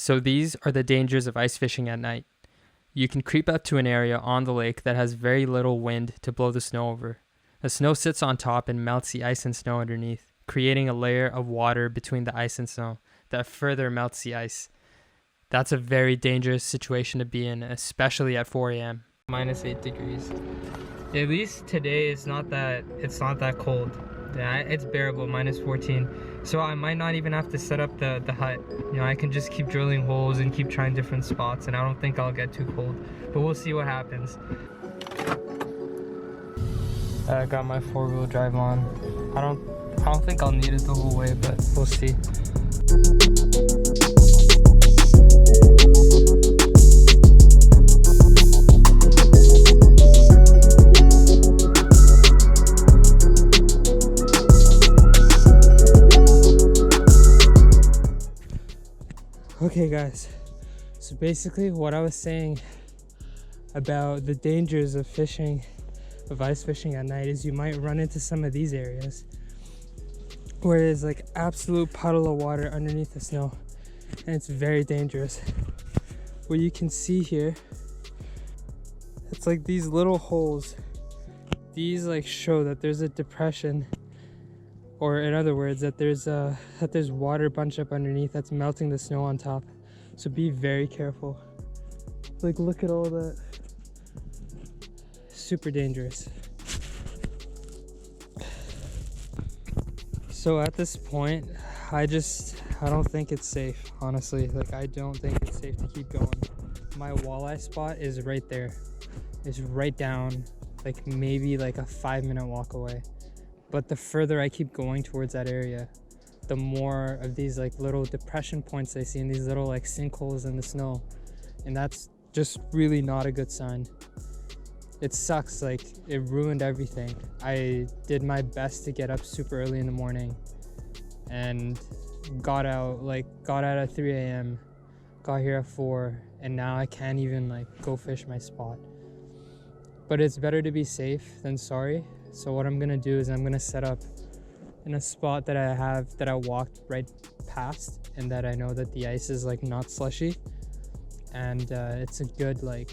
So these are the dangers of ice fishing at night. You can creep up to an area on the lake that has very little wind to blow the snow over. The snow sits on top and melts the ice and snow underneath, creating a layer of water between the ice and snow that further melts the ice. That's a very dangerous situation to be in, especially at 4 a.m. -8 degrees. At least today it's not that cold. Yeah, it's bearable, -14. So I might not even have to set up the hut. You know, I can just keep drilling holes and keep trying different spots, and I don't think I'll get too cold. But we'll see what happens. I got my 4-wheel drive on. I don't think I'll need it the whole way, but we'll see. Okay guys, so basically what I was saying about the dangers of ice fishing at night is you might run into some of these areas where there's like absolute puddle of water underneath the snow, and it's very dangerous. What you can see here, it's like these little holes. These like show that there's a depression, or in other words, that there's water bunched up underneath that's melting the snow on top. So be very careful. Like, look at all that. Super dangerous. So at this point, I don't think it's safe, honestly. Like, I don't think it's safe to keep going. My walleye spot is right there. It's right down, like maybe like a 5-minute walk away. But the further I keep going towards that area, the more of these like little depression points I see, and these little like sinkholes in the snow. And that's just really not a good sign. It sucks, like it ruined everything. I did my best to get up super early in the morning and got out at 3 a.m, got here at 4, and now I can't even like go fish my spot. But it's better to be safe than sorry. So what I'm gonna do is I'm gonna set up in a spot that I walked right past, and that I know that the ice is like not slushy, and it's a good like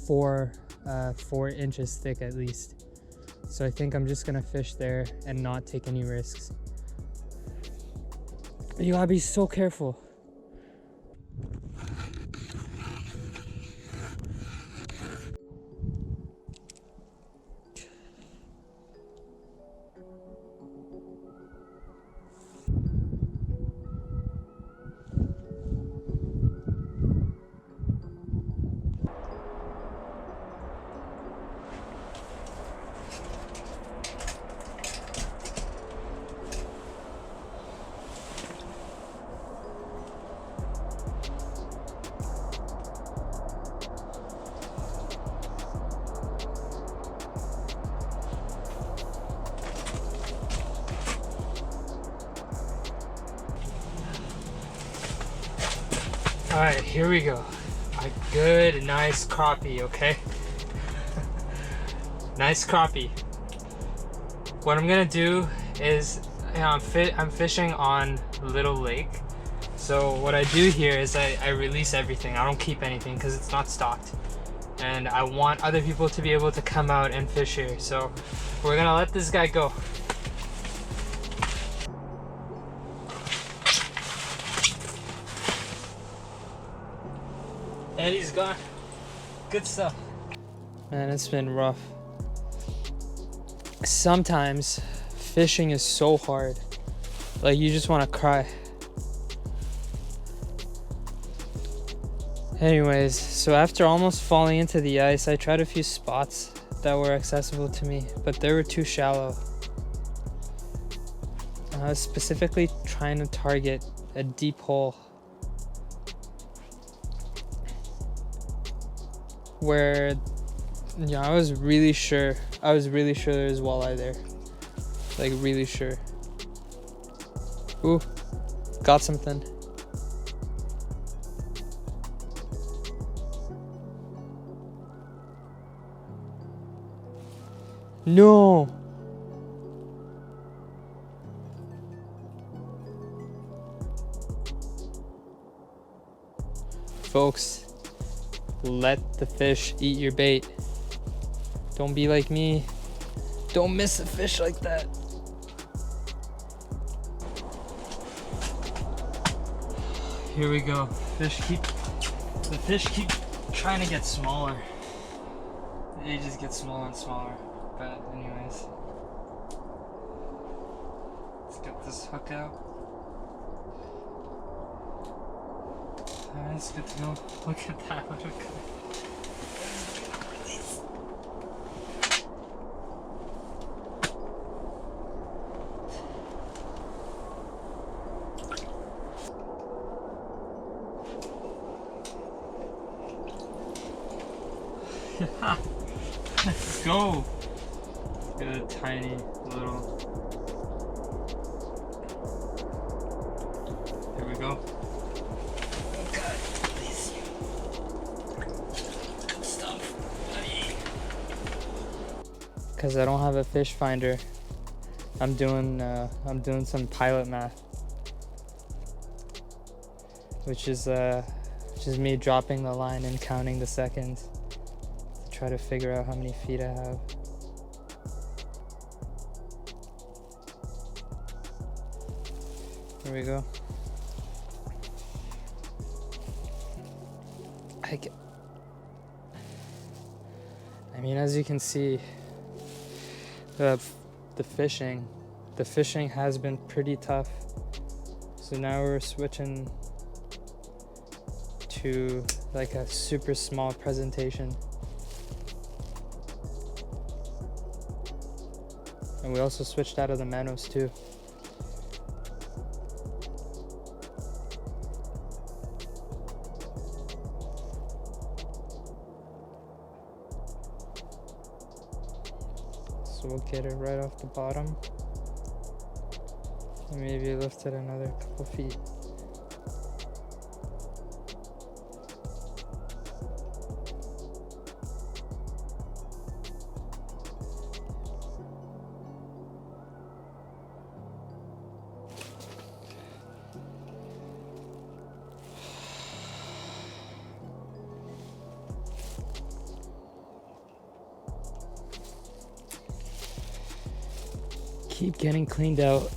4 inches thick at least. So I think I'm just gonna fish there and not take any risks. You gotta be so careful. All right, here we go. A good, nice crappie, okay? Nice crappie. What I'm gonna do is, I'm fishing on Little Lake. So what I do here is I release everything. I don't keep anything because it's not stocked. And I want other people to be able to come out and fish here. So we're gonna let this guy go. And he's gone. Good stuff. Man, it's been rough. Sometimes fishing is so hard. Like, you just want to cry. Anyways, so after almost falling into the ice, I tried a few spots that were accessible to me, but they were too shallow. I was specifically trying to target a deep hole where, you know, I was really sure there was walleye there. Like, really sure. Ooh, got something. No. folks. Let the fish eat your bait. Don't be like me. Don't miss a fish like that. Here we go. The fish keep trying to get smaller. They just get smaller and smaller. But anyways, let's get this hook out. Alright, it's good to go. Look at that little guy. Release. Let's go. Look at a tiny little. Here we go. Oh God, please. Good stuff, buddy. Cause I don't have a fish finder, I'm doing some pilot math, which is me dropping the line and counting the seconds to try to figure out how many feet I have. Here we go. I mean, as you can see, the fishing has been pretty tough. So now we're switching to like a super small presentation. And we also switched out of the minnows too. So we'll get it right off the bottom. And maybe lift it another couple feet. Keep getting cleaned out.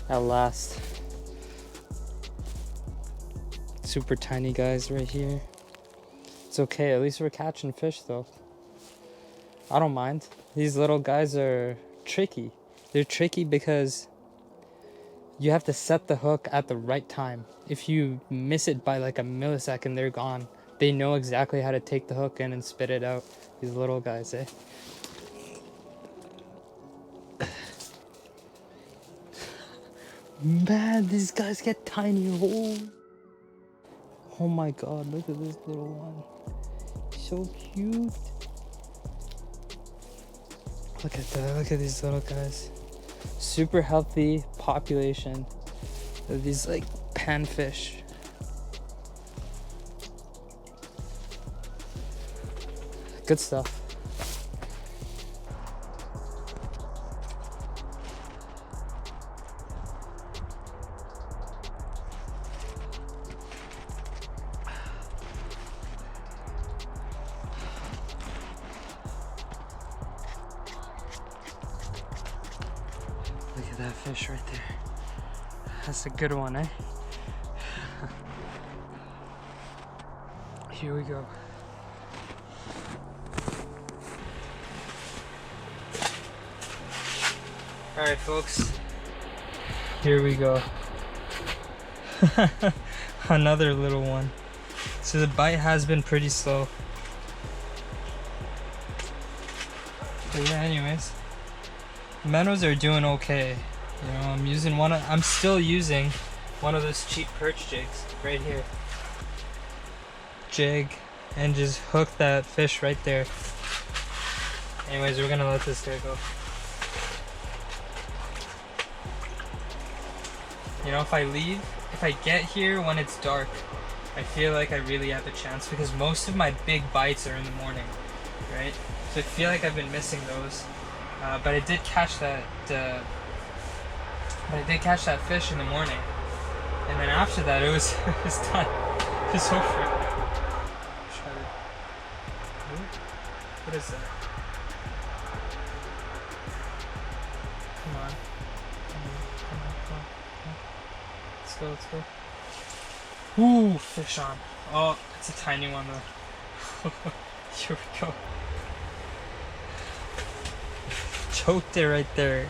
At last. Super tiny guys right here. It's okay, at least we're catching fish though. I don't mind. These little guys are tricky. They're tricky because you have to set the hook at the right time. If you miss it by like a millisecond, they're gone. They know exactly how to take the hook in and spit it out. These little guys, eh? Man, these guys get tinier. Oh my God, look at this little one. So cute. Look at that, look at these little guys. Super healthy population of these like panfish. Good stuff. Look at that fish right there. That's a good one, eh? Here we go. Alright folks, here we go. Another little one. So the bite has been pretty slow. But yeah, anyways. Minnows are doing okay. You know, I'm still using one of those cheap perch jigs right here. Jig, and just hook that fish right there. Anyways, we're gonna let this guy go. You know, if I get here when it's dark, I feel like I really have a chance because most of my big bites are in the morning, right? So I feel like I've been missing those. But I did catch that. But I did catch that fish in the morning, and then after that, it was it was done. It was over. What is that? Come on. Come on. Let's go, let's go. Ooh, fish on. Oh, it's a tiny one though. Here we go. Choked it right there.